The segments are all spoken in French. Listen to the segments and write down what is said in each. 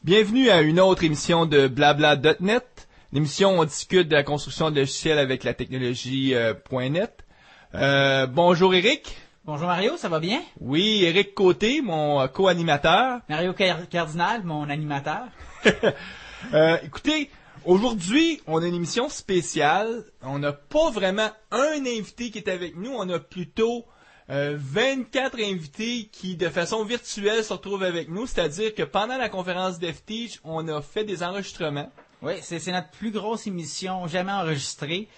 Bienvenue à une autre émission de Blabla.net. L'émission où on discute de la construction de logiciels avec la technologie .net. Bonjour Eric. Bonjour Mario, ça va bien? Oui, Eric Côté, mon co-animateur. Mario Cardinal, mon animateur. Écoutez, aujourd'hui, on a une émission spéciale. On n'a pas vraiment un invité qui est avec nous, on a plutôt 24 invités qui, de façon virtuelle, se retrouvent avec nous. C'est-à-dire que pendant la conférence DevTeach, on a fait des enregistrements. Oui, c'est notre plus grosse émission jamais enregistrée.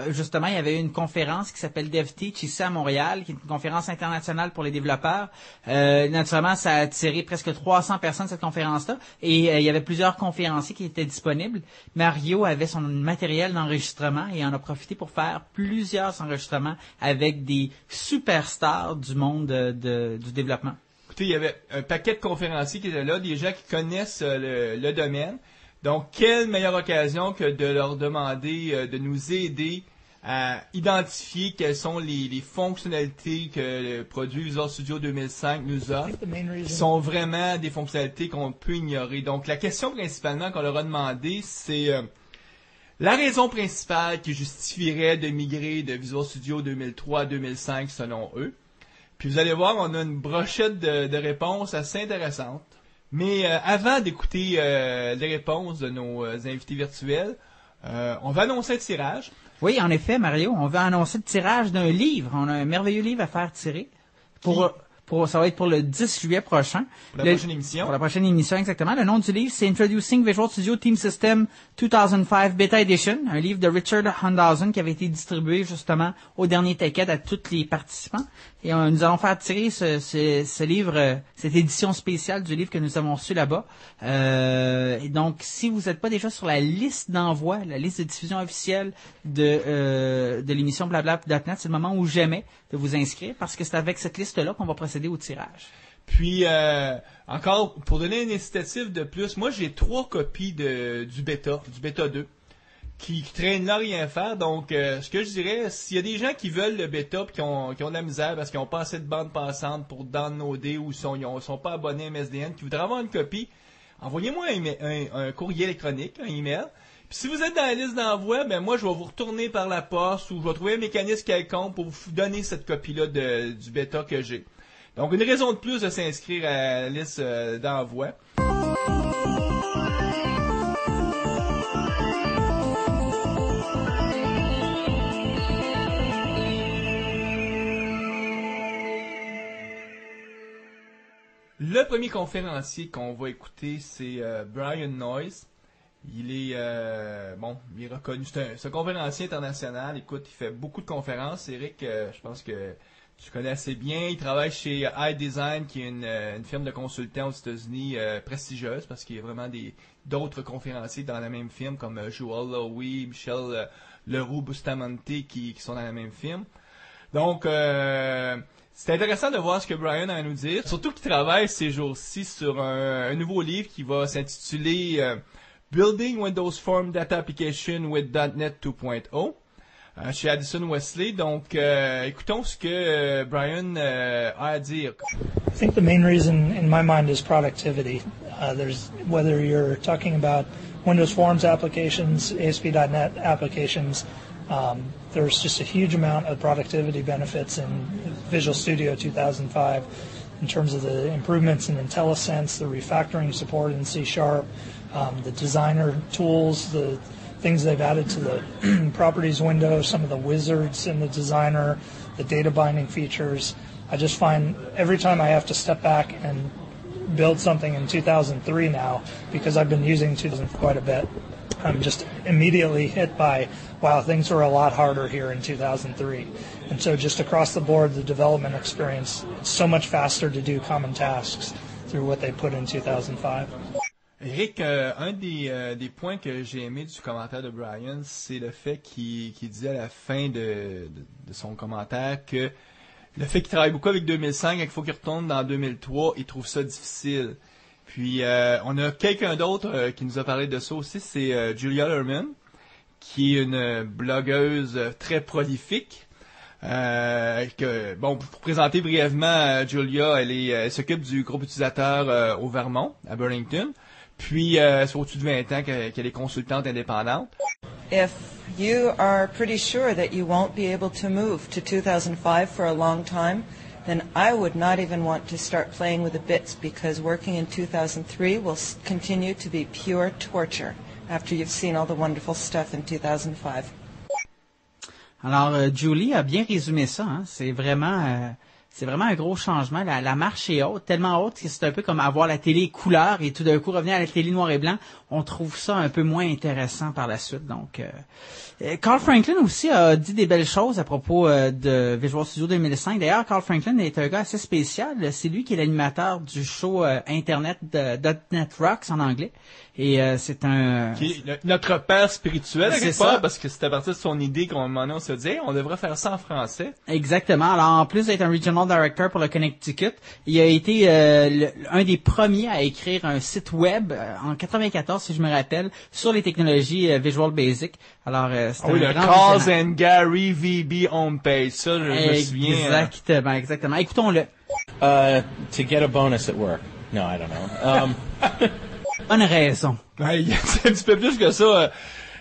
Justement, il y avait une conférence qui s'appelle DevTeach ici à Montréal, qui est une conférence internationale pour les développeurs. Naturellement, ça a attiré presque 300 personnes cette conférence-là, et il y avait plusieurs conférenciers qui étaient disponibles. Mario avait son matériel d'enregistrement et en a profité pour faire plusieurs enregistrements avec des superstars du monde du développement. Écoutez, il y avait un paquet de conférenciers qui étaient là, des gens qui connaissent le domaine. Donc, quelle meilleure occasion que de leur demander de nous aider à identifier quelles sont les fonctionnalités que le produit Visual Studio 2005 nous offre, qui sont vraiment des fonctionnalités qu'on peut ignorer. Donc, la question principalement qu'on leur a demandé, c'est la raison principale qui justifierait de migrer de Visual Studio 2003 à 2005 selon eux. Puis vous allez voir, on a une brochette de réponses assez intéressantes. Mais avant d'écouter les réponses de nos invités virtuels, on va annoncer un tirage. Oui, en effet, Mario, on va annoncer le tirage d'un livre. On a un merveilleux livre à faire tirer. Ça va être pour le 10 juillet prochain. Pour la prochaine émission. Pour la prochaine émission, exactement. Le nom du livre, c'est Introducing Visual Studio Team System 2005 Beta Edition, un livre de Richard Hundhausen qui avait été distribué justement au dernier TechEd à tous les participants. Et nous allons faire tirer ce livre, cette édition spéciale du livre que nous avons reçu là-bas. Et donc, si vous n'êtes pas déjà sur la liste d'envoi, la liste de diffusion officielle de l'émission Blabla.net, c'est le moment ou jamais de vous inscrire, parce que c'est avec cette liste-là qu'on va procéder au tirage. Puis, encore, pour donner un incitatif de plus, moi j'ai 3 copies du bêta 2, qui traînent là rien faire. Donc, ce que je dirais, s'il y a des gens qui veulent le bêta et qui ont de la misère parce qu'ils n'ont pas assez de bande passante pour downloader ou ils sont pas abonnés à MSDN, qui voudraient avoir une copie, envoyez-moi un courrier électronique, un email. Puis si vous êtes dans la liste d'envoi, ben moi je vais vous retourner par la poste ou je vais trouver un mécanisme quelconque pour vous donner cette copie-là du bêta que j'ai. Donc une raison de plus de s'inscrire à la liste d'envoi. Le premier conférencier qu'on va écouter, c'est Brian Noyes. Il est il est reconnu. C'est un conférencier international. Écoute, il fait beaucoup de conférences. Eric, je pense que tu connais assez bien. Il travaille chez iDesign, qui est une firme de consultants aux États-Unis prestigieuse, parce qu'il y a vraiment d'autres conférenciers dans la même firme, comme Joel Lowy, Michel Leroux Bustamante, qui sont dans la même firme. Donc, c'est intéressant de voir ce que Brian a à nous dire. Surtout qu'il travaille ces jours-ci sur un nouveau livre qui va s'intituler Building Windows Form Data Application with .NET 2.0 chez Addison Wesley. Donc, écoutons ce que Brian a à dire. I think the main reason in my mind is productivity. Whether you're talking about Windows Forms applications, ASP.NET applications, there's just a huge amount of productivity benefits in Visual Studio 2005 in terms of the improvements in IntelliSense, the refactoring support in C#, the designer tools, the things they've added to the properties window, some of the wizards in the designer, the data binding features. I just find every time I have to step back and build something in 2003 now, because I've been using 2000 quite a bit, I'm just immediately hit by, wow, things were a lot harder here in 2003. And so just across the board, the development experience, it's so much faster to do common tasks through what they put in 2005. Eric, un des points que j'ai aimé du commentaire de Brian, c'est le fait qu'il disait à la fin de son commentaire que le fait qu'il travaille beaucoup avec 2005 et qu'il faut qu'il retourne dans 2003, il trouve ça difficile. Puis on a quelqu'un d'autre qui nous a parlé de ça aussi, c'est Julia Lerman, qui est une blogueuse très prolifique. Pour présenter brièvement Julia, elle s'occupe du groupe utilisateur au Vermont, à Burlington. Puis, c'est au-dessus de 20 ans qu'elle est consultante indépendante. If you are pretty sure that you won't be able to move to 2005 for a long time, then I would not even want to start playing with the bits because working in 2003 will continue to be pure torture after you've seen all the wonderful stuff in 2005. Alors, Julie a bien résumé ça. Hein? C'est vraiment un gros changement. La marche est haute, tellement haute que c'est un peu comme avoir la télé couleur et tout d'un coup revenir à la télé noir et blanc. On trouve ça un peu moins intéressant par la suite. Donc, Carl Franklin aussi a dit des belles choses à propos de Visual Studio 2005. D'ailleurs, Carl Franklin est un gars assez spécial. C'est lui qui est l'animateur du show Internet de .NET Rocks en anglais. Et c'est un... Qui est notre père spirituel, c'est quelque ça. part, parce que c'était à partir de son idée qu'à un moment donné, on se dit, on devrait faire ça en français. Exactement. Alors, en plus d'être un Regional Director pour le Connecticut, il a été un des premiers à écrire un site web en 94, si je me rappelle, sur les technologies Visual Basic. Alors, c'est un le grand Calls and Gary VB homepage, ça, je me souviens. Exactement. Écoutons-le. To get a bonus at work. No, I don't know. Bonne raison. Ouais, c'est un petit peu plus que ça.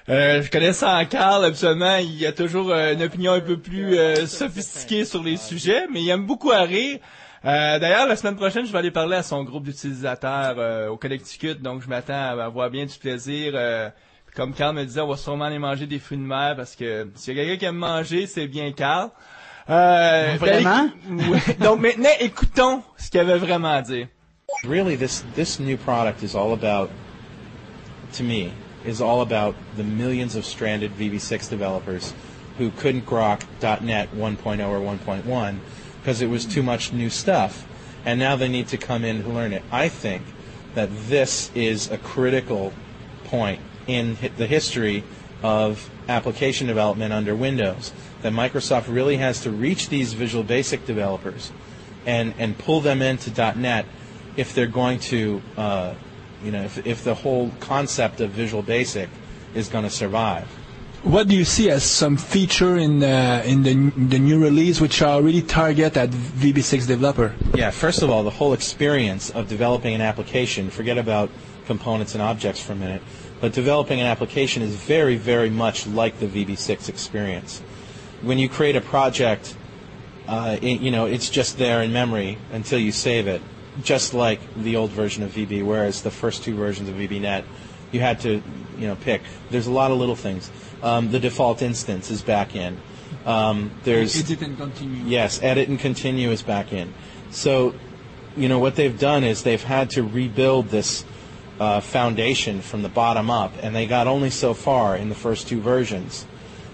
Je connais ça en Carl, absolument. Il y a toujours une opinion un peu plus sophistiquée sur les sujets, mais il aime beaucoup à rire. D'ailleurs, la semaine prochaine, je vais aller parler à son groupe d'utilisateurs au Connecticut, donc je m'attends à avoir bien du plaisir. Comme Carl me disait, on va sûrement aller manger des fruits de mer, parce que s'il y a quelqu'un qui aime manger, c'est bien Carl. Vraiment? Donc maintenant, écoutons ce qu'il avait vraiment à dire. Really, this new product is all about, to me, is all about the millions of stranded VB6 developers who couldn't grok .NET 1.0 or 1.1 because it was too much new stuff, and now they need to come in and learn it. I think that this is a critical point in the history of application development under Windows, that Microsoft really has to reach these Visual Basic developers and pull them into .NET if they're going to, if the whole concept of Visual Basic is going to survive. What do you see as some feature in the new release which are really target at VB6 developer? Yeah, first of all, the whole experience of developing an application, forget about components and objects for a minute, but developing an application is very, very much like the VB6 experience. When you create a project, it's just there in memory until you save it, just like the old version of VB, whereas the first two versions of VBNet, you had to, pick. There's a lot of little things. The default instance is back in. There's edit and continue. Yes, edit and continue is back in. So, what they've done is they've had to rebuild this foundation from the bottom up, and they got only so far in the first two versions.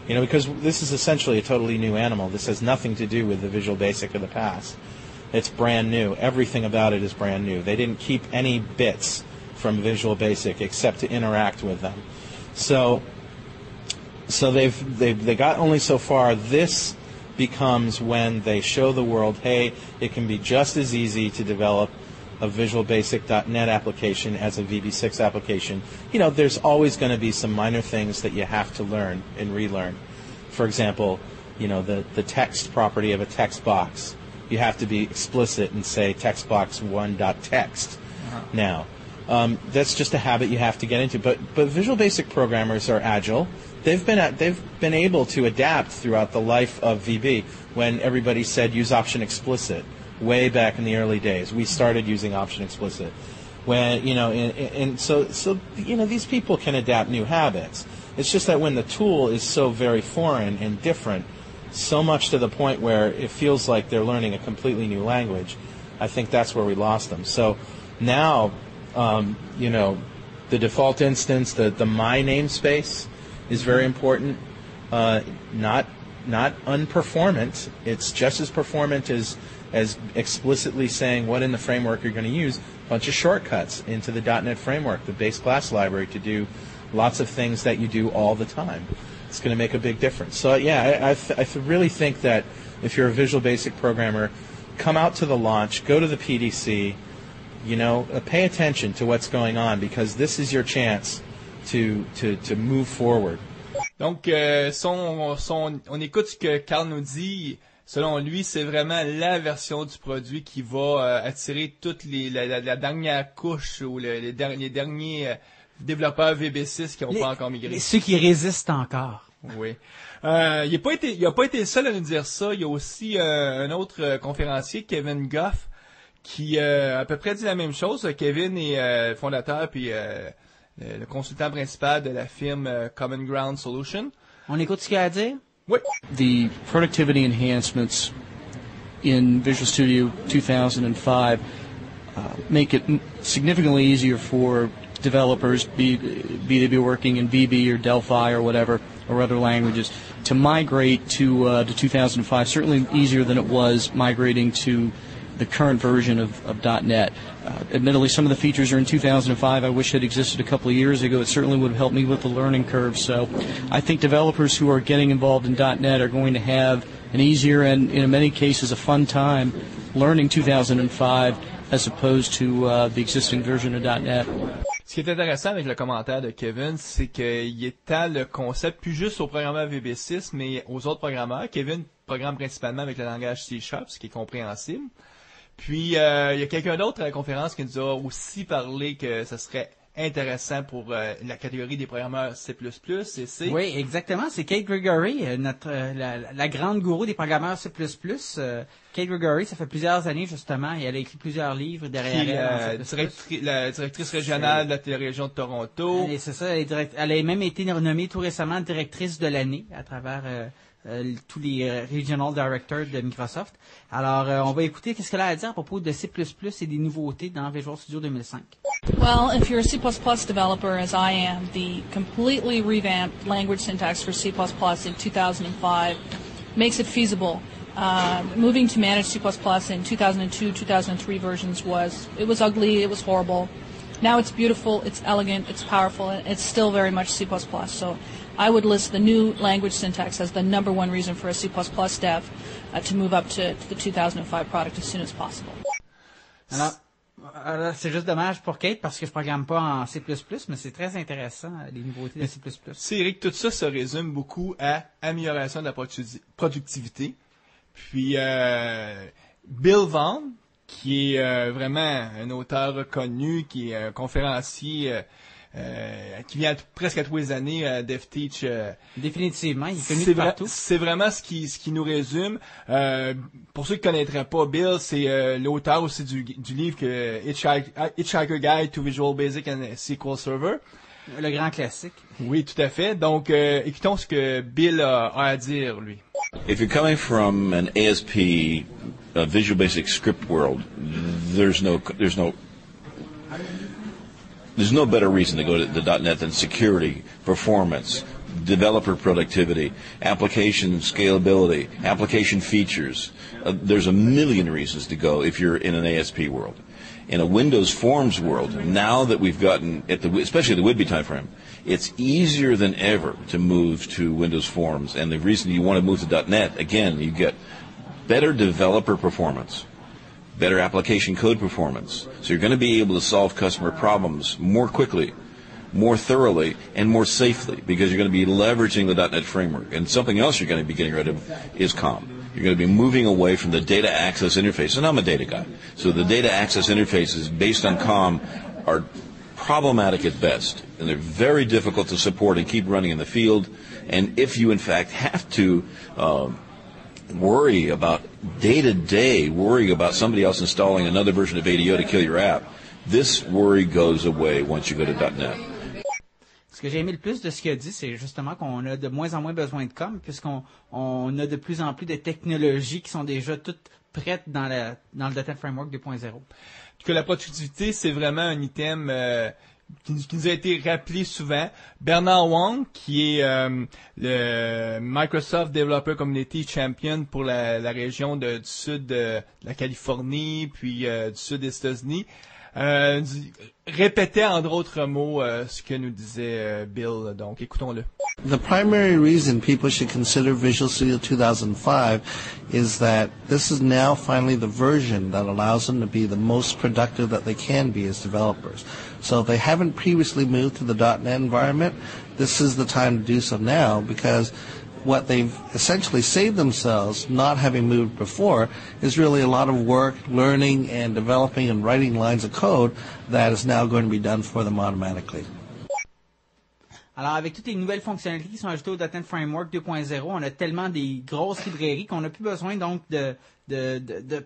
Because this is essentially a totally new animal. This has nothing to do with the Visual Basic of the past. It's brand new. Everything about it is brand new. They didn't keep any bits from Visual Basic except to interact with them. So they got only so far. This becomes when they show the world, hey, it can be just as easy to develop a Visual Basic.NET application as a VB6 application. There's always going to be some minor things that you have to learn and relearn. For example, the text property of a text box. You have to be explicit and say textbox1.text now. That's just a habit you have to get into. But Visual Basic programmers are agile. They've been able to adapt throughout the life of VB. When everybody said use option explicit, way back in the early days, we started using option explicit. When so these people can adapt new habits. It's just that when the tool is so very foreign and different, so much to the point where it feels like they're learning a completely new language, I think that's where we lost them. So now, the default instance, the my namespace is very important. Not unperformant. It's just as performant as explicitly saying what in the framework you're going to use, bunch of shortcuts into the .NET framework, the base class library, to do lots of things that you do all the time. It's going to make a big difference. So yeah, I really think that if you're a Visual Basic programmer, come out to the launch, go to the PDC, pay attention to what's going on, because this is your chance to move forward. Donc, on écoute ce que Carl nous dit. Selon lui, c'est vraiment la version du produit qui va attirer toute la dernière couche ou les derniers développeurs VB6 qui n'ont pas encore migré. Ceux qui résistent encore. Oui. Il a pas été le seul à nous dire ça. Il y a aussi un autre conférencier, Kevin Goff, qui a à peu près dit la même chose. Kevin est fondateur puis le consultant principal de la firme Common Ground Solution. On écoute ce qu'il a à dire? Oui. The productivity enhancements in Visual Studio 2005 make it significantly easier for developers, be they be working in VB or Delphi or whatever, or other languages, to migrate to 2005. Certainly easier than it was migrating to the current version of .NET. Admittedly, some of the features are in 2005. I wish it existed a couple of years ago. It certainly would have helped me with the learning curve. So I think developers who are getting involved in .NET are going to have an easier and, in many cases, a fun time learning 2005 as opposed to the existing version of .NET. Ce qui est intéressant avec le commentaire de Kevin, c'est qu'il étend le concept plus juste aux programmeurs VB6, mais aux autres programmeurs. Kevin programme principalement avec le langage C#, ce qui est compréhensible. Puis, il y a quelqu'un d'autre à la conférence qui nous a aussi parlé que ce serait intéressant pour la catégorie des programmeurs C++ et C. Oui, exactement. C'est Kate Gregory, la grande gourou des programmeurs C++. Kate Gregory, ça fait plusieurs années, justement, et elle a écrit plusieurs livres derrière elle. La directrice régionale de la télérégion de Toronto. Et c'est ça, elle a même été nommée tout récemment directrice de l'année à travers tous les Regional Directors de Microsoft. Alors, on va écouter qu'est-ce qu'elle a à dire à propos de C++ et des nouveautés dans Visual Studio 2005. Well, if you're a C++ developer, as I am, the completely revamped language syntax for C++ in 2005 makes it feasible. Moving to managed C++ in 2002, 2003 versions was ugly, it was horrible. Now it's beautiful, it's elegant, it's powerful, and it's still very much C++. So I would list the new language syntax as the number one reason for a C++ dev to move up to the 2005 product as soon as possible. Alors, c'est juste dommage pour Kate parce que je programme pas en C++, mais c'est très intéressant, les nouveautés de C++. C'est Eric, tout ça se résume beaucoup à amélioration de la productivité. Puis, Bill Vaughn, qui est vraiment un auteur reconnu, qui est un conférencier qui vient presque à tous les années à DevTeach. Définitivement, il est connu de partout. C'est vraiment ce qui nous résume. Pour ceux qui ne connaîtraient pas Bill, c'est l'auteur aussi du livre Hitchhiker Guide to Visual Basic and SQL Server. Le grand classique. Oui, tout à fait. Donc, écoutons ce que Bill a à dire, lui. If you're coming from an ASP Visual Basic script world, there's no better reason to go to the .NET than security, performance, developer productivity, application scalability, application features. There's a million reasons to go if you're in an ASP world. In a Windows Forms world, now that we've gotten, especially the Whidbey timeframe, it's easier than ever to move to Windows Forms. And the reason you want to move to .NET, again, you get better developer performance, better application code performance. So you're going to be able to solve customer problems more quickly, more thoroughly, and more safely because you're going to be leveraging the .NET framework. And something else you're going to be getting rid of is COM. You're going to be moving away from the data access interface. And I'm a data guy. So the data access interfaces based on COM are problematic at best. And they're very difficult to support and keep running in the field. And if you, in fact, have to worry about day-to-day, worrying about somebody else installing another version of ADO to kill your app, this worry goes away once you go to .NET. Ce que j'ai aimé le plus de ce qu'il a dit, c'est justement qu'on a de moins en moins besoin de com, puisqu'on a de plus en plus de technologies qui sont déjà toutes prêtes dans le .NET Framework 2.0. Que la productivité, c'est vraiment un item qui nous a été rappelé souvent. Bernard Wang, qui est le Microsoft Developer Community Champion pour la région du sud de la Californie, puis du sud des États-Unis, répétait en d'autres mots ce que nous disait Bill. Donc, écoutons-le. The primary reason people should consider Visual Studio 2005 is that this is now finally the version that allows them to be the most productive that they can be as developers. So if they haven't previously moved to the .NET environment, this is the time to do so now, because what they've essentially saved themselves not having moved before is really a lot of work, learning and developing and writing lines of code that is now going to be done for them automatically. Alors, avec toutes les nouvelles fonctionnalités qui sont ajoutées au .NET Framework 2.0, on a tellement des grosses librairies qu'on n'a plus besoin donc de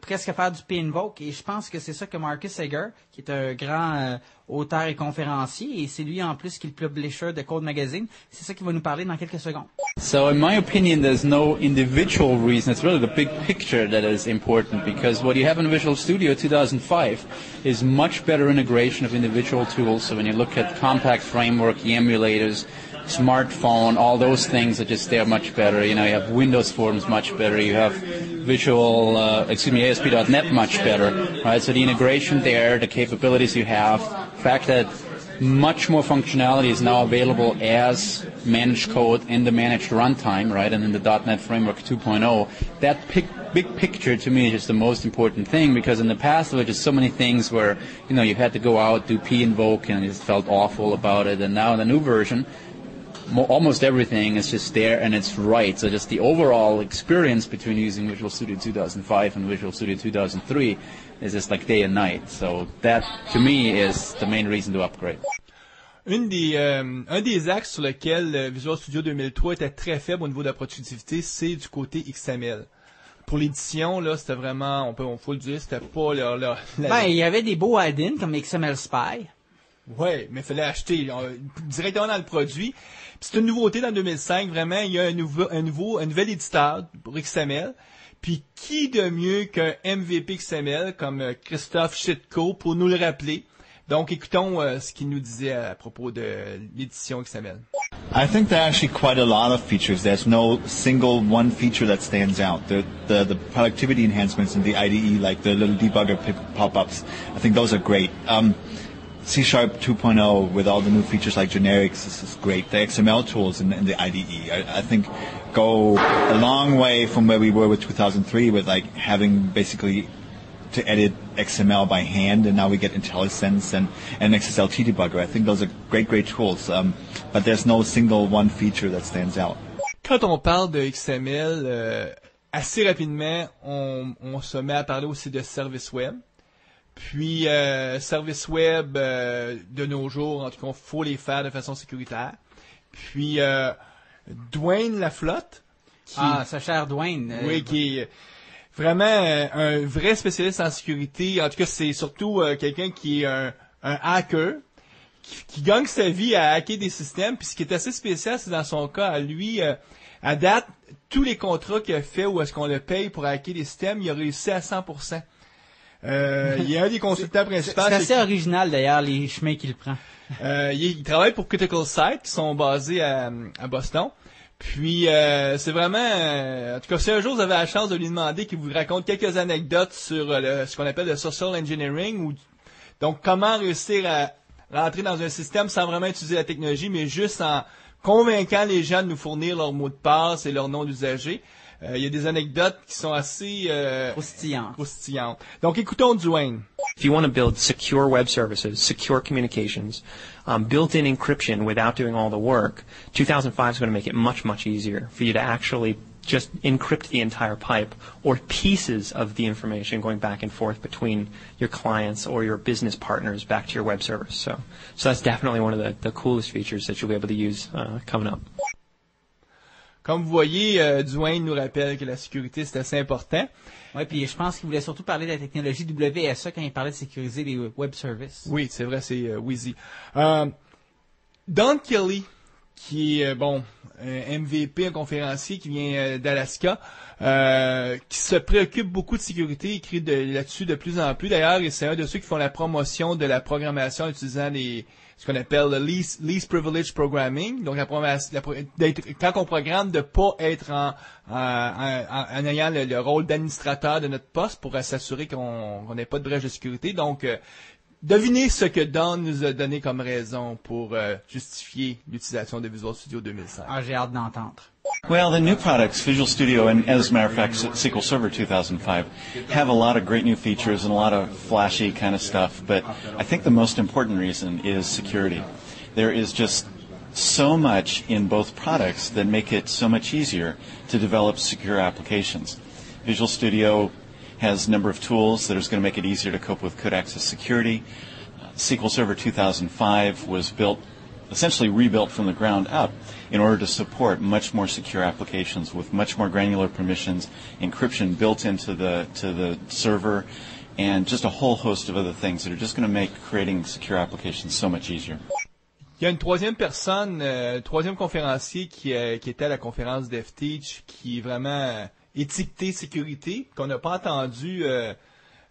presque faire du p-invoke. Et je pense que c'est ça que Marcus Sager, qui est un grand auteur et conférencier, et c'est lui en plus qui est le publisher de Code Magazine, c'est ça qu'il va nous parler dans quelques secondes. So in my opinion, there's no individual reason. It's really the big picture that is important, because what you have in Visual Studio 2005 is much better integration of individual tools. So when you look at compact framework, the emulators, smartphone, all those things are just there much better. You know, you have Windows Forms much better. You have ASP.NET much better, right? So the integration there, the capabilities you have, the fact that much more functionality is now available as managed code in the managed runtime, right, and in the .NET Framework 2.0. That big picture to me is just the most important thing, because in the past there were just so many things where, you know, you had to go out, do p-invoke, and you just felt awful about it. And now in the new version, almost everything is just there and it's right. So just the overall experience between using Visual Studio 2005 and Visual Studio 2003 is just like day and night. So that, to me, is the main reason to upgrade. Un des axes sur lequel Visual Studio 2003 était très faible au niveau de la productivité, c'est du côté XML. Pour l'édition, là, c'était vraiment, faut le dire, c'était pas il y avait des beaux add-ins comme XML Spy. Ouais, mais il fallait acheter directement dans le produit. Puis c'est une nouveauté dans 2005, vraiment, il y a un nouvel éditeur pour XML. Puis qui de mieux qu'un MVP XML comme Christophe Schitko pour nous le rappeler. Donc écoutons ce qu'il nous disait à propos de l'édition XML. I think there are actually quite a lot of features. There's no single one feature that stands out. The productivity enhancements in the IDE, like the little debugger pop-ups, I think those are great. C# 2.0 with all the new features like generics is great. The XML tools in the IDE, I think, go a long way from where we were with 2003, with like having basically to edit XML by hand, and now we get IntelliSense and XSLT debugger. I think those are great tools, but there's no single one feature that stands out. Quand on parle de XML, assez rapidement, on se met à parler aussi de service web. Puis, service web, de nos jours, en tout cas, faut les faire de façon sécuritaire. Puis, Dwayne Laflotte. Sa chère Dwayne. Oui, qui est vraiment un vrai spécialiste en sécurité. En tout cas, c'est surtout quelqu'un qui est un hacker, qui gagne sa vie à hacker des systèmes. Puis, ce qui est assez spécial, c'est dans son cas, à lui, à date, tous les contrats qu'il a fait ou est-ce qu'on le paye pour hacker des systèmes, il a réussi à 100%. Il y a un des consultants principaux. C'est assez original d'ailleurs les chemins qu'il prend. Il travaille pour Critical Site qui sont basés à Boston. Puis c'est vraiment, en tout cas, si un jour vous avez la chance de lui demander qu'il vous raconte quelques anecdotes sur ce qu'on appelle le social engineering, ou donc comment réussir à rentrer dans un système sans vraiment utiliser la technologie, mais juste en convainquant les gens de nous fournir leur mot de passe et leur nom d'usager. Il y a des anecdotes qui sont assez croustillantes. Donc, écoutons Dwayne. If you want to build secure web services, secure communications, built-in encryption without doing all the work, 2005 is going to make it much, much easier for you to actually just encrypt the entire pipe or pieces of the information going back and forth between your clients or your business partners back to your web service. So that's definitely one of the coolest features that you'll be able to use coming up. Comme vous voyez, Dwayne nous rappelle que la sécurité, c'est assez important. Oui, puis je pense qu'il voulait surtout parler de la technologie WSA quand il parlait de sécuriser les web services. Oui, c'est vrai, c'est Wheezy. Don Kelly, qui est, un MVP, un conférencier qui vient d'Alaska, qui se préoccupe beaucoup de sécurité, écrit là-dessus de plus en plus. D'ailleurs, c'est un de ceux qui font la promotion de la programmation utilisant ce qu'on appelle le least privilege programming. Donc, quand on programme, de pas être en ayant le rôle d'administrateur de notre poste pour s'assurer qu'on n'ait pas de brèche de sécurité. Donc, Devinez ce que Don nous a donné comme raison pour justifier l'utilisation de Visual Studio 2005. Ah, j'ai hâte d'entendre. Well, the new products, Visual Studio and, as a matter of fact, SQL Server 2005, have a lot of great new features and a lot of flashy kind of stuff, but I think the most important reason is security. There is just so much in both products that make it so much easier to develop secure applications. Visual Studio has a number of tools that is going to make it easier to cope with code access security. SQL Server 2005 was essentially rebuilt from the ground up in order to support much more secure applications with much more granular permissions, encryption built into the server, and just a whole host of other things that are just going to make creating secure applications so much easier. Il y a une troisième personne, troisième conférencier qui était à la conférence DevTeach, qui est vraiment étiqueté sécurité, qu'on n'a pas entendu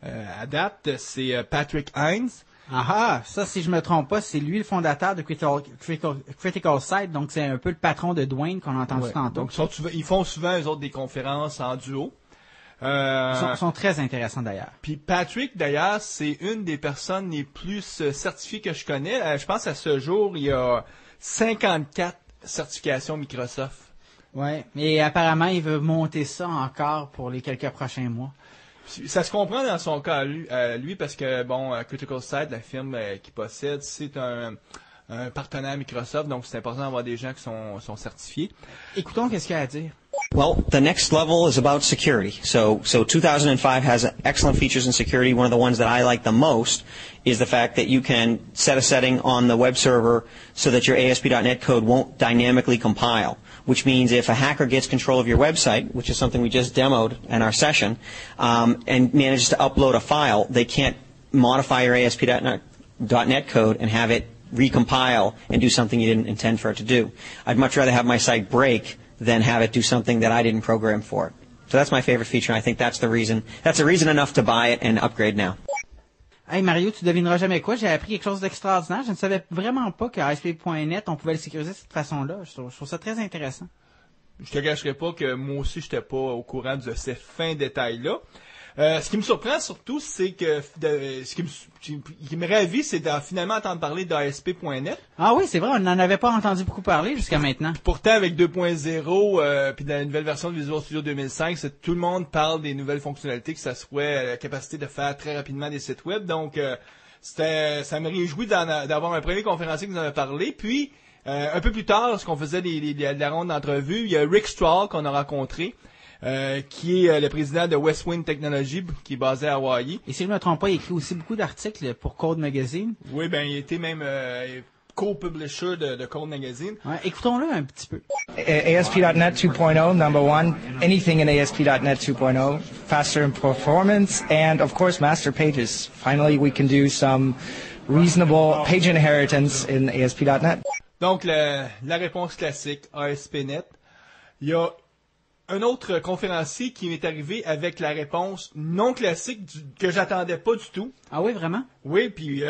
à date, c'est Patrick Hines. Ah, ça, si je me trompe pas, c'est lui le fondateur de Critical Site, donc c'est un peu le patron de Dwayne qu'on a entendu tantôt. Donc ils font souvent, eux autres, des conférences en duo. Ils sont très intéressants d'ailleurs. Puis Patrick, d'ailleurs, c'est une des personnes les plus certifiées que je connais. Je pense à ce jour, il y a 54 certifications Microsoft. Ouais, mais apparemment, il veut monter ça encore pour les quelques prochains mois. Ça se comprend dans son cas, lui parce que, Critical Site, la firme qu'il possède, c'est un partenaire Microsoft, donc c'est important d'avoir des gens qui sont certifiés. Écoutons qu'est-ce qu'il a à dire. Well, the next level is about security. So 2005 has excellent features in security. One of the ones that I like the most is the fact that you can set a setting on the web server so that your ASP.NET code won't dynamically compile, which means if a hacker gets control of your website, which is something we just demoed in our session, and manages to upload a file, they can't modify your ASP.NET code and have it recompile and do something you didn't intend for it to do. I'd much rather have my site break than have it do something that I didn't program for it. So that's my favorite feature, and I think that's the reason. That's a reason enough to buy it and upgrade now. Hey Mario, tu devineras jamais quoi, j'ai appris quelque chose d'extraordinaire. Je ne savais vraiment pas qu'à ASP.NET, on pouvait le sécuriser de cette façon-là. Je trouve ça très intéressant. Je te cacherai pas que moi aussi, j'étais pas au courant de ces fins détails-là. Ce qui me surprend surtout, c'est que ce qui me ravit, c'est de finalement entendre parler d'ASP.NET. Ah oui, c'est vrai, on n'en avait pas entendu beaucoup parler jusqu'à maintenant. Pourtant, avec 2.0, puis dans la nouvelle version de Visual Studio 2005, tout le monde parle des nouvelles fonctionnalités que ça serait la capacité de faire très rapidement des sites web. Donc, ça me réjouit d'avoir un premier conférencier qui nous en a parlé. Puis, un peu plus tard, lorsqu'on faisait la ronde d'entrevue, il y a Rick Strahl qu'on a rencontré. Qui est le président de Westwind Technology, qui est basé à Hawaii. Et si je ne me trompe pas, il écrit aussi beaucoup d'articles pour Code Magazine. Oui, il était même co-publisher de Code Magazine. Ouais, écoutons-le un petit peu. ASP.NET 2.0, number one, anything in ASP.NET 2.0, faster in performance, and of course master pages. Finally, we can do some reasonable page inheritance in ASP.NET. Donc, la réponse classique, ASP.NET. Il y a un autre conférencier qui m'est arrivé avec la réponse non classique que j'attendais pas du tout. Ah oui, vraiment? Oui, puis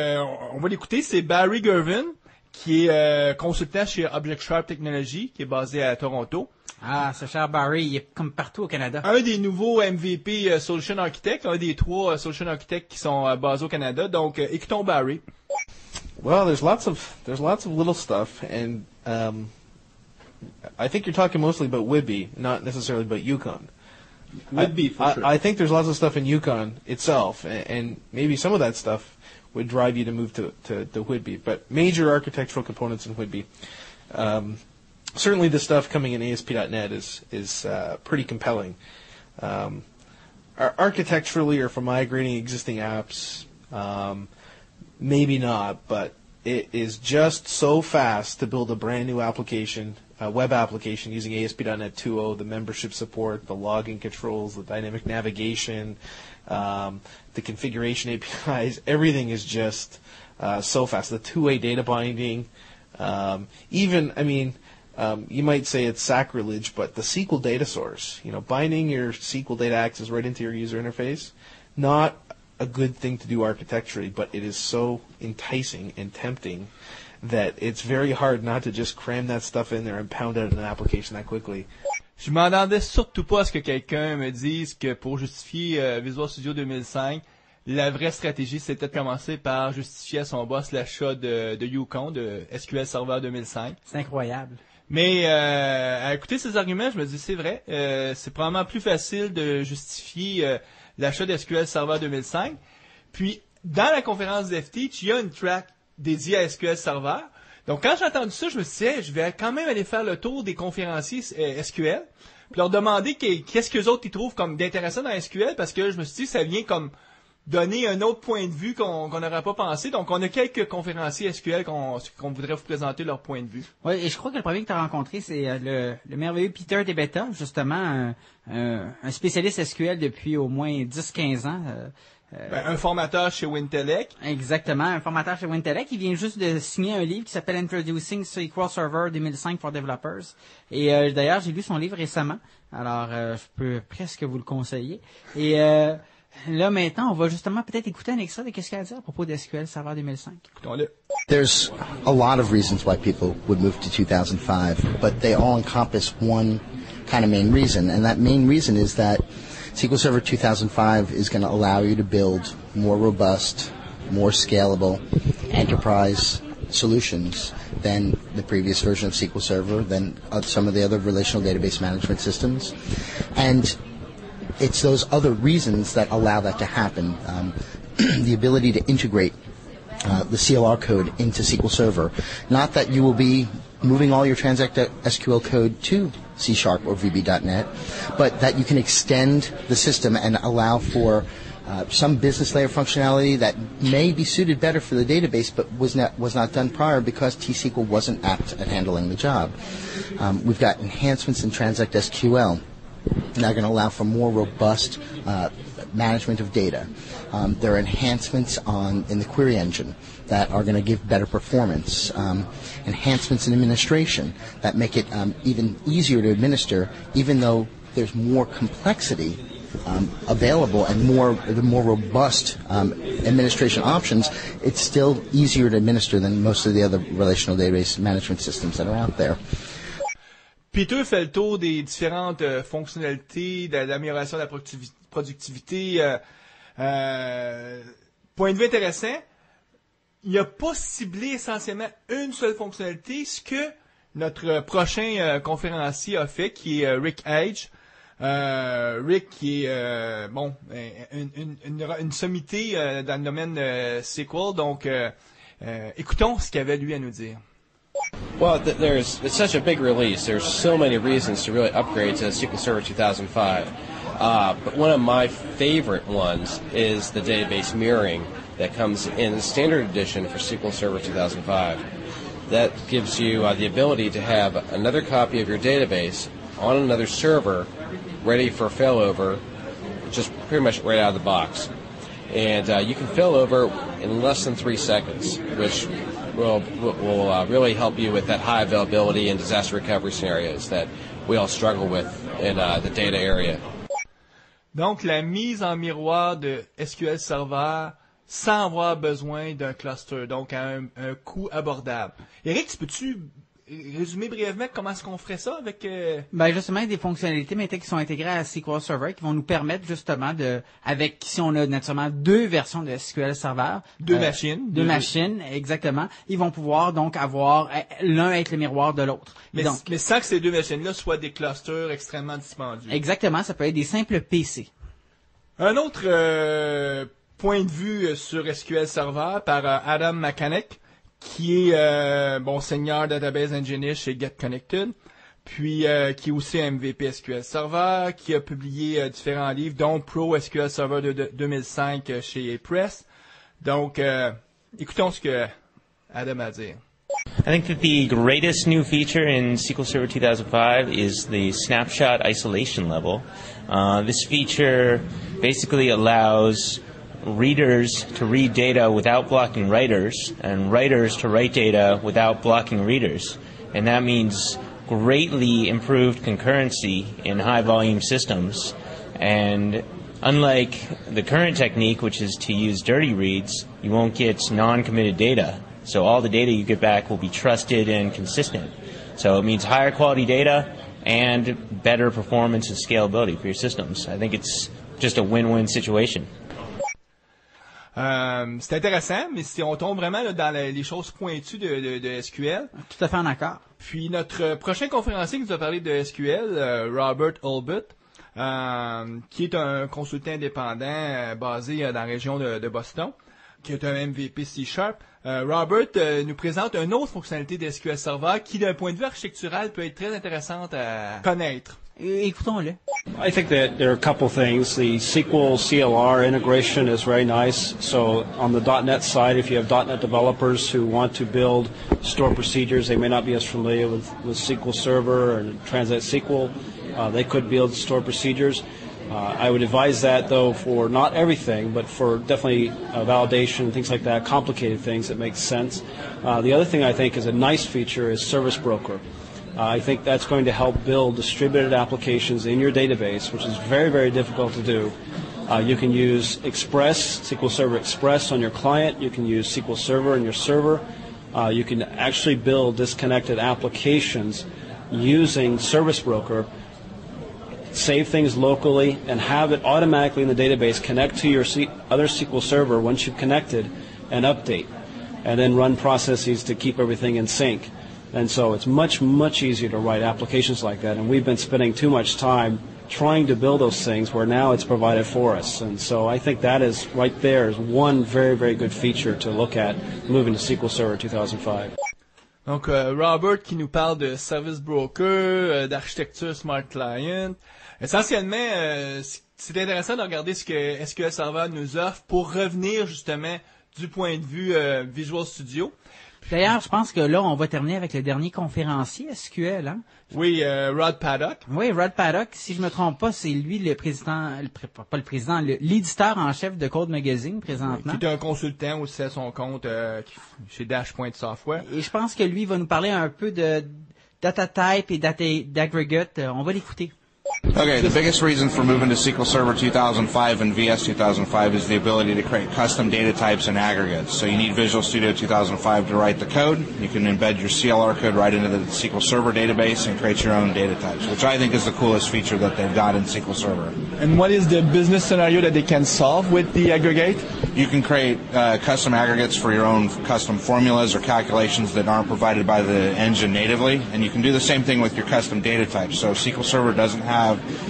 on va l'écouter, c'est Barry Gervin, qui est consultant chez Object Sharp Technology, qui est basé à Toronto. Ah, ce cher Barry, il est comme partout au Canada. Un des nouveaux MVP Solution Architect, un des 3 Solution Architects qui sont basés au Canada. Donc, écoutons Barry. Well, there's lots of little stuff, and I think you're talking mostly about WIBI, not necessarily about Yukon. WIBI, for sure. I think there's lots of stuff in Yukon itself, and maybe some of that stuff would drive you to move to WIBI. But major architectural components in WIBI. Certainly the stuff coming in ASP.NET is pretty compelling. Architecturally or for migrating existing apps, maybe not, but it is just so fast to build a brand new application, a web application using ASP.NET 2.0, the membership support, the login controls, the dynamic navigation, the configuration APIs, everything is just so fast. The two-way data binding, you might say it's sacrilege, but the SQL data source, binding your SQL data access right into your user interface, not a good thing to do architecturally, but it is so enticing and tempting that it's very hard not to just cram that stuff in there and pound out an application that quickly. Je m'attendais surtout pas à ce que quelqu'un me dise que pour justifier Visual Studio 2005, la vraie stratégie, c'était de commencer par justifier à son boss l'achat de Yukon, de SQL Server 2005. C'est incroyable. Mais à écouter ces arguments, je me dis c'est vrai, c'est probablement plus facile de justifier l'achat de SQL Server 2005. Puis, dans la conférence d'FTeach, il y a une track dédiée à SQL Server. Donc, quand j'ai entendu ça, je me suis dit, hey, je vais quand même aller faire le tour des conférenciers SQL, puis leur demander qu'est-ce qu'eux autres ils trouvent comme d'intéressant dans SQL, parce que je me suis dit, ça vient comme donner un autre point de vue qu'on n'aurait pas pensé. Donc, on a quelques conférenciers SQL qu'on voudrait vous présenter leur point de vue. Oui, et je crois que le premier que tu as rencontré, c'est le merveilleux Peter Debetta, justement, un spécialiste SQL depuis au moins 10-15 ans. Un formateur chez Wintellect. Exactement, un formateur chez Wintellect. Il vient juste de signer un livre qui s'appelle Introducing SQL Server 2005 for Developers. Et d'ailleurs, j'ai lu son livre récemment. Alors, je peux presque vous le conseiller. Et là, maintenant, on va justement peut-être écouter un extrait de qu'est-ce qu'il a à dire à propos de SQL Server 2005. Écoutons-le. There's a lot of reasons why people would move to 2005, but they all encompass one kind of main reason, and that main reason is that SQL Server 2005 is going to allow you to build more robust, more scalable enterprise solutions than the previous version of SQL Server, than some of the other relational database management systems. And it's those other reasons that allow that to happen. The ability to integrate the CLR code into SQL Server. Not that you will be moving all your Transact SQL code to C# or VB.NET, but that you can extend the system and allow for some business layer functionality that may be suited better for the database, but was not done prior because T-SQL wasn't apt at handling the job. We've got enhancements in Transact SQL that are going to allow for more robust management of data. There are enhancements in the query engine that are going to give better performance. Enhancements in administration that make it even easier to administer, even though there's more complexity available and the more robust administration options, it's still easier to administer than most of the other relational database management systems that are out there. Peter fait le tour des différentes fonctionnalités, de l'amélioration de la productivité. Point de vue intéressant, il n'a pas ciblé essentiellement une seule fonctionnalité, ce que notre prochain conférencier a fait, qui est Rick Edge. Rick qui est une sommité dans le domaine SQL, donc écoutons ce qu'il avait lui à nous dire. Well, it's such a big release. There's so many reasons to really upgrade to SQL Server 2005. But one of my favorite ones is the database mirroring that comes in the standard edition for SQL Server 2005. That gives you the ability to have another copy of your database on another server ready for failover, just pretty much right out of the box. And you can failover in less than 3 seconds, which will really help you with that high availability and disaster recovery scenarios that we all struggle with in the data area. Donc, la mise en miroir de SQL Server sans avoir besoin d'un cluster, donc à un coût abordable. Eric, peux-tu résumer brièvement comment est-ce qu'on ferait ça avec... Ben justement, des fonctionnalités maintenant qui sont intégrées à SQL Server qui vont nous permettre justement si on a naturellement 2 versions de SQL Server. 2 machines. 2 machines, exactement. Ils vont pouvoir donc avoir l'un être le miroir de l'autre. Mais sans que ces 2 machines-là soient des clusters extrêmement dispendieux. Exactement, ça peut être des simples PC. Un autre point de vue sur SQL Server par Adam Mechanic, qui est senior database engineer chez Get Connected, puis qui est aussi MVP SQL Server, qui a publié différents livres, dont Pro SQL Server de 2005 chez Press. Donc, écoutons ce que Adam a à dire. I think that the greatest new feature in SQL Server 2005 is the snapshot isolation level. This feature basically allows readers to read data without blocking writers, and writers to write data without blocking readers. And that means greatly improved concurrency in high-volume systems. And unlike the current technique, which is to use dirty reads, you won't get non-committed data. So all the data you get back will be trusted and consistent. So it means higher quality data and better performance and scalability for your systems. I think it's just a win-win situation. C'est intéressant, mais si on tombe vraiment là, dans les choses pointues de SQL. Tout à fait en accord. Puis notre prochain conférencier qui nous a parlé de SQL, Robert Ulbut, qui est un consultant indépendant basé dans la région de Boston, qui est un MVP C#. Robert nous présente une autre fonctionnalité de SQL Server qui, d'un point de vue architectural, peut être très intéressante à connaître. Écoutons-le. I think that there are a couple things. The SQL CLR integration is very nice. So on the .NET side, if you have .NET developers who want to build store procedures, they may not be as familiar with SQL Server or Transit SQL. They could build store procedures. I would advise that, though, for not everything, but for definitely validation, things like that, complicated things, it makes sense. The other thing I think is a nice feature is Service Broker. I think that's going to help build distributed applications in your database, which is very, very difficult to do. You can use Express, SQL Server Express on your client. You can use SQL Server on your server. You can actually build disconnected applications using Service Broker, save things locally, and have it automatically in the database connect to your other SQL Server once you've connected and update, and then run processes to keep everything in sync. And so it's much, much easier to write applications like that. And we've been spending too much time trying to build those things where now it's provided for us. And so I think that is right there is one very, very good feature to look at moving to SQL Server 2005. Donc, Robert qui nous parle de Service Broker, d'architecture Smart Client. Essentiellement, c'est intéressant de regarder ce que SQL Server nous offre pour revenir justement du point de vue Visual Studio. D'ailleurs, je pense que là, on va terminer avec le dernier conférencier SQL, hein? Oui, Rod Paddock. Oui, Rod Paddock, si je me trompe pas, c'est lui le président, pas le président, l'éditeur en chef de Code Magazine présentement. Qui est un consultant aussi à son compte chez Dashpoint Software. Et je pense que lui va nous parler un peu de data type et d'aggregate. On va l'écouter. Okay, the biggest reason for moving to SQL Server 2005 and VS 2005 is the ability to create custom data types and aggregates. So you need Visual Studio 2005 to write the code. You can embed your CLR code right into the SQL Server database and create your own data types, which I think is the coolest feature that they've got in SQL Server. And what is the business scenario that they can solve with the aggregate? You can create custom aggregates for your own custom formulas or calculations that aren't provided by the engine natively, and you can do the same thing with your custom data types. So SQL Server doesn't have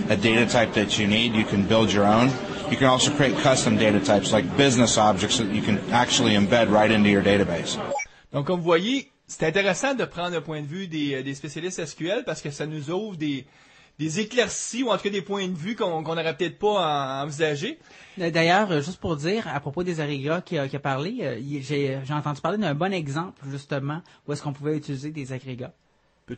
a data type that you need. You can build your own. You can also create custom data types like business objects that you can actually embed right into your database. Donc, comme vous voyez, c'est intéressant de prendre le point de vue des spécialistes SQL parce que ça nous ouvre des éclaircies ou en tout cas des points de vue qu'on n'aurait peut-être pas envisagés. D'ailleurs, juste pour dire, à propos des agrégats qui a parlé, j'ai entendu parler d'un bon exemple, justement, où est-ce qu'on pouvait utiliser des agrégats. Oui,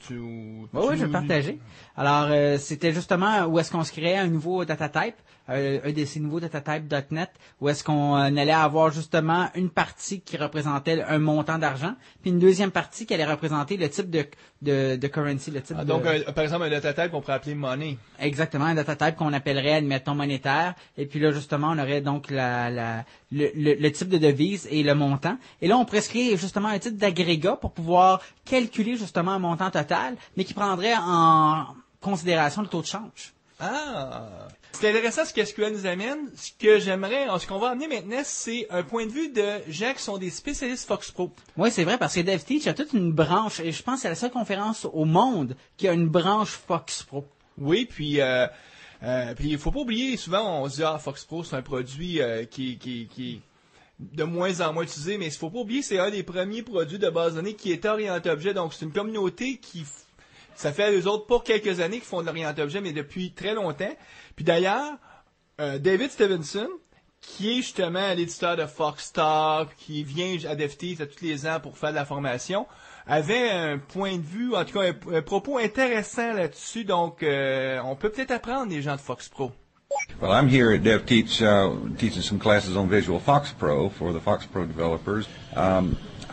je vais le partager. Alors, c'était justement où est-ce qu'on se créait un nouveau data type, un de ces nouveaux data types .NET, où est-ce qu'on allait avoir justement une partie qui représentait un montant d'argent, puis une deuxième partie qui allait représenter le type de currency, le type donc, par exemple, un data type qu'on pourrait appeler money. Exactement, un data type qu'on appellerait, admettons, monétaire. Et puis là, justement, on aurait donc le type de devise et le montant. Et là, on pourrait se créer justement un type d'agrégat pour pouvoir calculer justement un montant total, mais qui prendrait en considération le taux de change. Ah! C'est intéressant ce que SQL nous amène. Ce qu'on va amener maintenant, c'est un point de vue de gens qui sont des spécialistes FoxPro. Oui, c'est vrai, parce que DevTeach a toute une branche, et je pense que c'est la seule conférence au monde qui a une branche FoxPro. Oui, puis il faut pas oublier, souvent on se dit FoxPro c'est un produit qui de moins en moins utilisé, mais il faut pas oublier c'est un des premiers produits de base de données qui est orienté objet, donc c'est une communauté ça fait eux autres pour quelques années qui font de l'orienté objet, mais depuis très longtemps. Puis d'ailleurs, David Stevenson, qui est justement l'éditeur de Foxtalk, qui vient à DevTeach tous les ans pour faire de la formation, avait un point de vue, en tout cas un propos intéressant là-dessus, donc on peut peut-être apprendre des gens de FoxPro. Well, I'm here at DevTeach teaching some classes on Visual FoxPro for the FoxPro developers.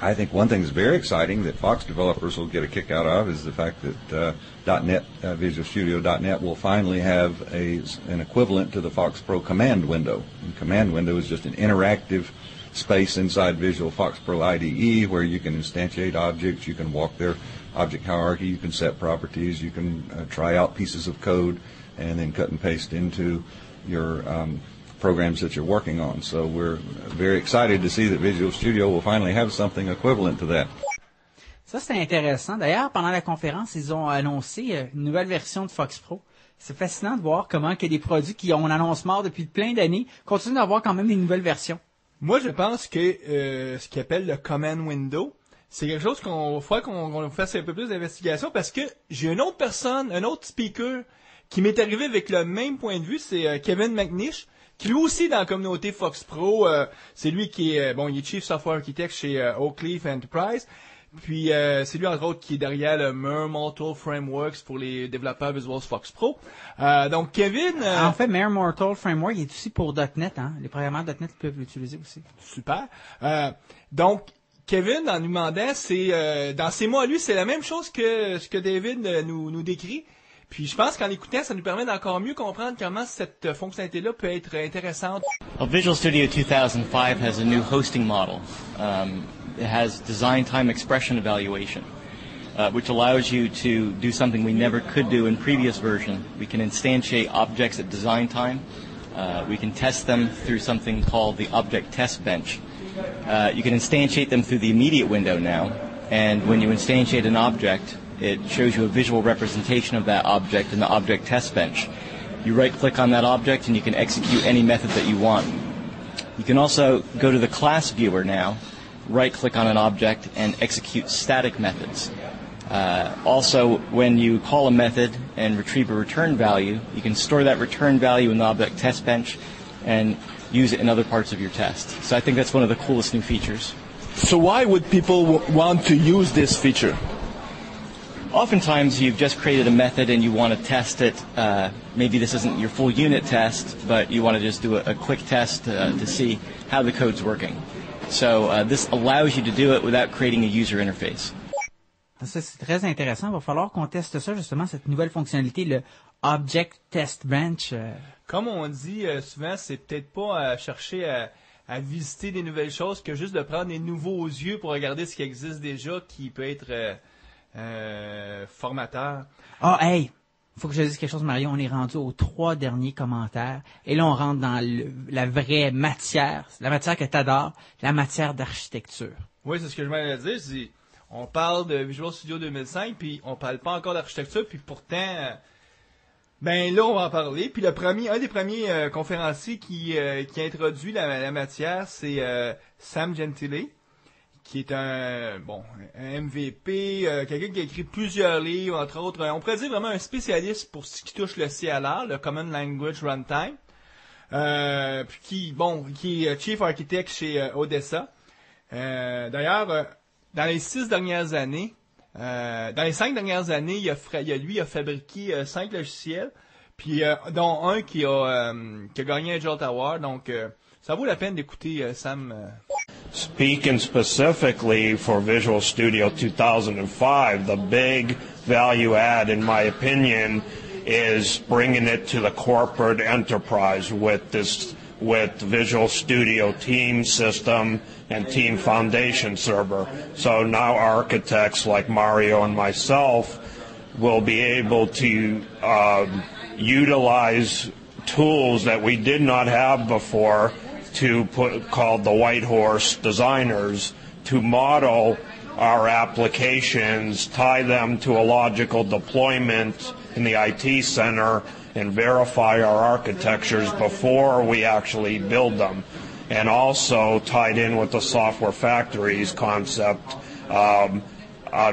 I think one thing that's very exciting that Fox developers will get a kick out of is the fact that .NET, Visual Studio .NET will finally have an equivalent to the FoxPro command window. And command window is just an interactive space inside Visual FoxPro IDE where you can instantiate objects, you can walk their object hierarchy, you can set properties, you can try out pieces of code and then cut and paste into your programs that you're working on. So we're very excited to see that Visual Studio will finally have something equivalent to that. Ça, c'est intéressant. D'ailleurs, pendant la conférence, ils ont annoncé une nouvelle version de Fox Pro. C'est fascinant de voir comment que des produits qui ont annonce mort depuis plein d'années continuent d'avoir quand même des nouvelles versions. Moi, je pense que ce qu'ils appellent le Command Window, c'est quelque chose qu'on fasse un peu plus d'investigation parce que j'ai une autre personne, un autre speaker qui m'est arrivé avec le même point de vue, c'est Kevin McNish, qui lui aussi dans la communauté Fox Pro, c'est lui qui est, il est Chief Software Architect chez Oak Leaf Enterprise. Puis c'est lui entre autres qui est derrière le Mere Mortal Frameworks pour les développeurs Visual Fox Pro. Donc Kevin... En fait, Mere Mortal Framework est aussi pour .NET. Hein? Les programmeurs .NET peuvent l'utiliser aussi. Super. Donc Kevin, en nous demandant, c'est dans ses mots à lui, c'est la même chose que ce que David nous décrit. Puis je pense qu'en écoutant, ça nous permet d'encore mieux comprendre comment cette fonctionnalité-là peut être intéressante. Well, Visual Studio 2005 has a new hosting model. It has design time expression evaluation, which allows you to do something we never could do in previous version. We can instantiate objects at design time. We can test them through something called the Object Test Bench. You can instantiate them through the immediate window now, and when you instantiate an object, it shows you a visual representation of that object in the Object Test Bench. You right-click on that object and you can execute any method that you want. You can also go to the class viewer now, right-click on an object and execute static methods. Also, when you call a method and retrieve a return value, you can store that return value in the Object Test Bench and use it in other parts of your test. So I think that's one of the coolest new features. So why would people want to use this feature? Oftentimes you've just created a method and you want to test it. Maybe this isn't your full unit test, but you want to just do a quick test to see how the code's working. So this allows you to do it without creating a user interface. Ça, c'est très intéressant. Il va falloir qu'on teste ça, justement, cette nouvelle fonctionnalité, le Object Test Bench. Comme on dit souvent, c'est peut-être pas chercher à visiter des nouvelles choses que juste de prendre des nouveaux yeux pour regarder ce qui existe déjà qui peut être formateur. Ah, hey! Faut que je dise quelque chose, Mario. On est rendu aux 3 derniers commentaires. Et là, on rentre dans la vraie matière. La matière que t'adores. La matière d'architecture. Oui, c'est ce que je m'allais dire. On parle de Visual Studio 2005, puis on parle pas encore d'architecture, puis pourtant, là, on va en parler. Puis un des premiers conférenciers qui a introduit la matière, c'est Sam Gentile, qui est un MVP, quelqu'un qui a écrit plusieurs livres, entre autres, on pourrait dire vraiment un spécialiste pour ce qui touche le CLR, le Common Language Runtime, puis qui est Chief Architect chez Odessa. D'ailleurs, dans les 5 dernières années, il a fabriqué 5 logiciels, puis dont un qui a gagné un Jolt Award, donc ça vaut la peine d'écouter Sam. Speaking specifically for Visual Studio 2005, the big value add, in my opinion, is bringing it to the corporate enterprise with Visual Studio Team System and Team Foundation Server. So now architects like Mario and myself will be able to utilize tools that we did not have before called the White Horse Designers to model our applications, tie them to a logical deployment in the IT center, and verify our architectures before we actually build them. And also tied in with the Software Factories concept of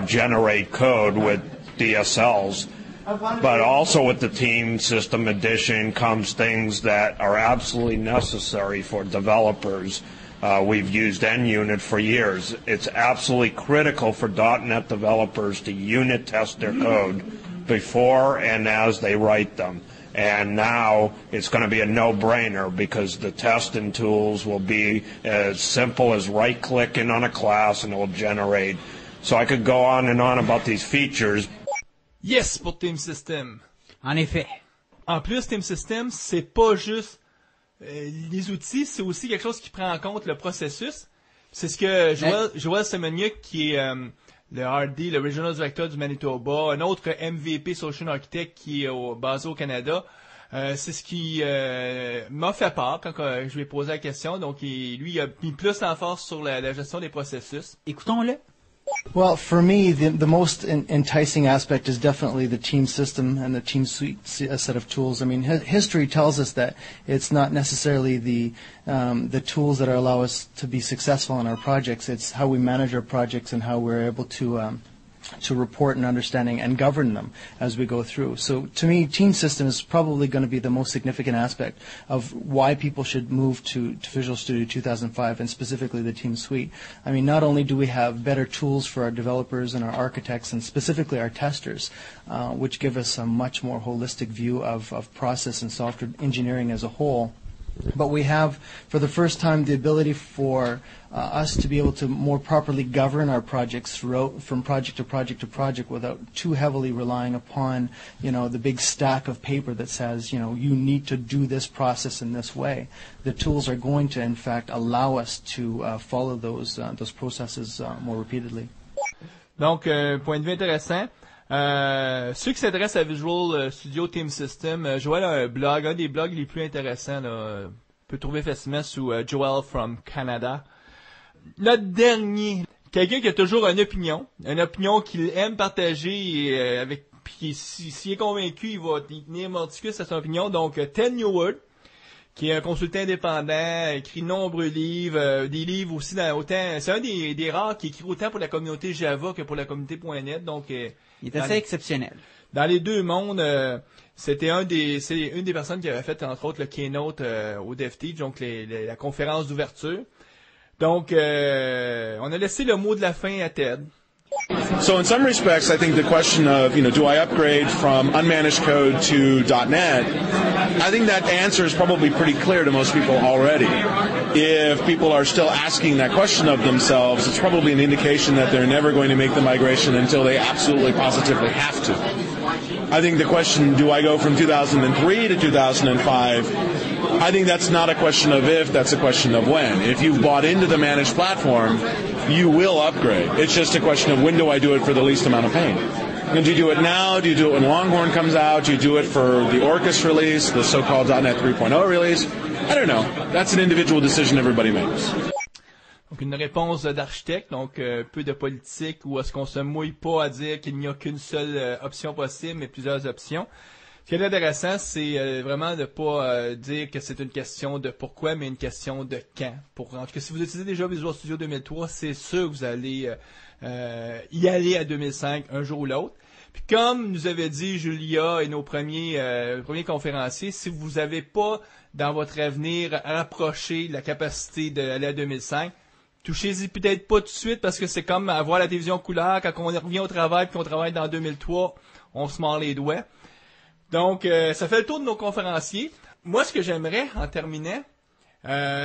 generate code with DSLs. But also with the Team System Edition comes things that are absolutely necessary for developers. We've used NUnit for years. It's absolutely critical for .NET developers to unit test their code before and as they write them. And now it's going to be a no-brainer because the testing tools will be as simple as right-clicking on a class and it will generate. So I could go on and on about these features. Yes, pour Team System. En effet. En plus, Team System, c'est pas juste les outils, c'est aussi quelque chose qui prend en compte le processus. C'est ce que Joël Semeniuk, qui est le RD, le Regional Director du Manitoba, un autre MVP Solution Architect qui est basé au Canada, C'est ce qui m'a fait peur quand je lui ai posé la question. Donc, lui, il a mis plus l'emphase sur la gestion des processus. Écoutons-le. Well, for me, the most enticing aspect is definitely the team system and the team suite set of tools. I mean, history tells us that it's not necessarily the tools that allow us to be successful in our projects. It's how we manage our projects and how we're able to report and understanding and govern them as we go through. So to me, team system is probably going to be the most significant aspect of why people should move to Visual Studio 2005 and specifically the team suite. I mean, not only do we have better tools for our developers and our architects and specifically our testers, which give us a much more holistic view of process and software engineering as a whole, but we have, for the first time, the ability for us to be able to more properly govern our projects throughout, from project to project to project, without too heavily relying upon, the big stack of paper that says, you need to do this process in this way. The tools are going to, in fact, allow us to follow those processes more repeatedly. Donc, point de vue intéressant. Ceux qui s'adressent à Visual Studio Team System, Joël a un blog, un des blogs les plus intéressants, là, peut trouver facilement sous Joel from Canada. Notre dernier, quelqu'un qui a toujours une opinion qu'il aime partager et puis s'il est convaincu, il va tenir mordicus à son opinion. Donc, Ted Neward, qui est un consultant indépendant, écrit de nombreux livres, des livres aussi c'est un des rares qui écrit autant pour la communauté Java que pour la communauté .NET. Donc, il est assez exceptionnel. Dans les deux mondes, c'est une des personnes qui avait fait, entre autres, le keynote au DevTeach, donc la conférence d'ouverture. Donc, on a laissé le mot de la fin à Ted. So in some respects, I think the question of, do I upgrade from unmanaged code to .NET, I think that answer is probably pretty clear to most people already. If people are still asking that question of themselves, it's probably an indication that they're never going to make the migration until they absolutely positively have to. I think the question, do I go from 2003 to 2005, I think that's not a question of if, that's a question of when. If you've bought into the managed platform, you will upgrade. It's just a question of when do I do it for the least amount of pain. And do you do it now? Do you do it when Longhorn comes out? Do you do it for the Orcus release, the so-called .NET 3.0 release? I don't know. That's an individual decision everybody makes. Donc une réponse d'architecte, donc peu de politique, où est-ce qu'on se mouille pas à dire qu'il n'y a qu'une seule option possible, mais plusieurs options. Ce qui est intéressant, c'est vraiment de pas dire que c'est une question de pourquoi, mais une question de quand. En tout cas, si vous utilisez déjà Visual Studio 2003, c'est sûr que vous allez y aller à 2005 un jour ou l'autre. Puis comme nous avait dit Julia et nos premiers conférenciers, si vous n'avez pas dans votre avenir rapproché la capacité d'aller à 2005, touchez-y peut-être pas tout de suite parce que c'est comme avoir la télévision couleur, quand on revient au travail puis qu'on travaille dans 2003, on se mord les doigts. Donc, ça fait le tour de nos conférenciers. Moi, ce que j'aimerais, en terminant,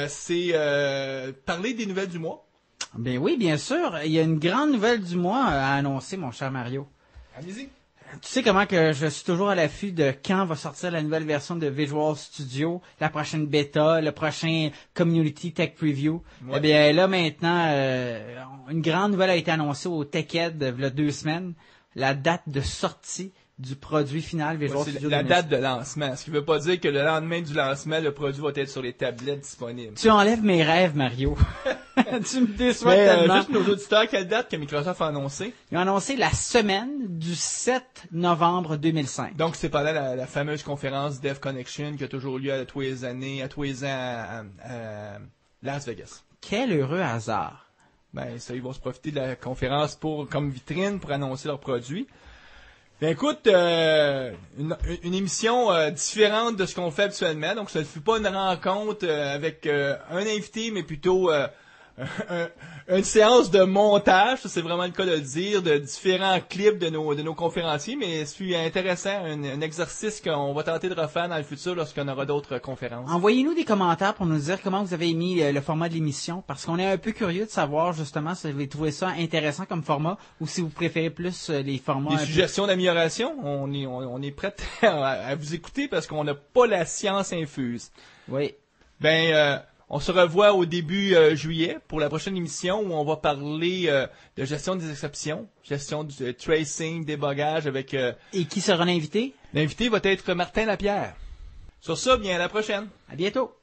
c'est parler des nouvelles du mois. Ben oui, bien sûr. Il y a une grande nouvelle du mois à annoncer, mon cher Mario. Allez-y. Tu sais comment que je suis toujours à l'affût de quand va sortir la nouvelle version de Visual Studio, la prochaine bêta, le prochain Community Tech Preview. Ouais. Eh bien, là, maintenant, une grande nouvelle a été annoncée au TechEd il y a 2 semaines. La date de sortie du produit final Visual Studio. La date de lancement. Ce qui ne veut pas dire que le lendemain du lancement, le produit va être sur les tablettes disponibles. Tu enlèves mes rêves, Mario. Tu me déçois tellement. Juste nos auditeurs, quelle date que Microsoft a annoncé? Ils ont annoncé la semaine du 7 novembre 2005. Donc, c'est pendant la fameuse conférence Dev Connection qui a toujours lieu à tous les ans à Las Vegas. Quel heureux hasard. Ben, ça, ils vont se profiter de la conférence comme vitrine pour annoncer leurs produits. Ben écoute, une émission différente de ce qu'on fait habituellement. Donc, ça ne fut pas une rencontre avec un invité, mais plutôt une séance de montage. Ça, c'est vraiment le cas de le dire, de différents clips de nos conférenciers. Mais c'est intéressant, un exercice qu'on va tenter de refaire dans le futur lorsqu'on aura d'autres conférences. Envoyez-nous des commentaires pour nous dire comment vous avez mis le format de l'émission, parce qu'on est un peu curieux de savoir justement si vous avez trouvé ça intéressant comme format ou si vous préférez plus les formats. Des suggestions d'amélioration, on est prêt à vous écouter parce qu'on n'a pas la science infuse. Oui. On se revoit au début juillet pour la prochaine émission où on va parler de gestion des exceptions, gestion du tracing, débogage avec... Et qui sera l'invité? L'invité va être Martin Lapierre. Sur ça, bien à la prochaine. À bientôt.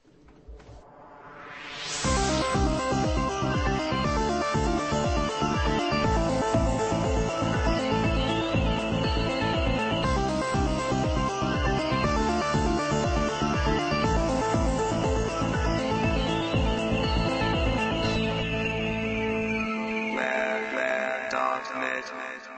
Where dogs met.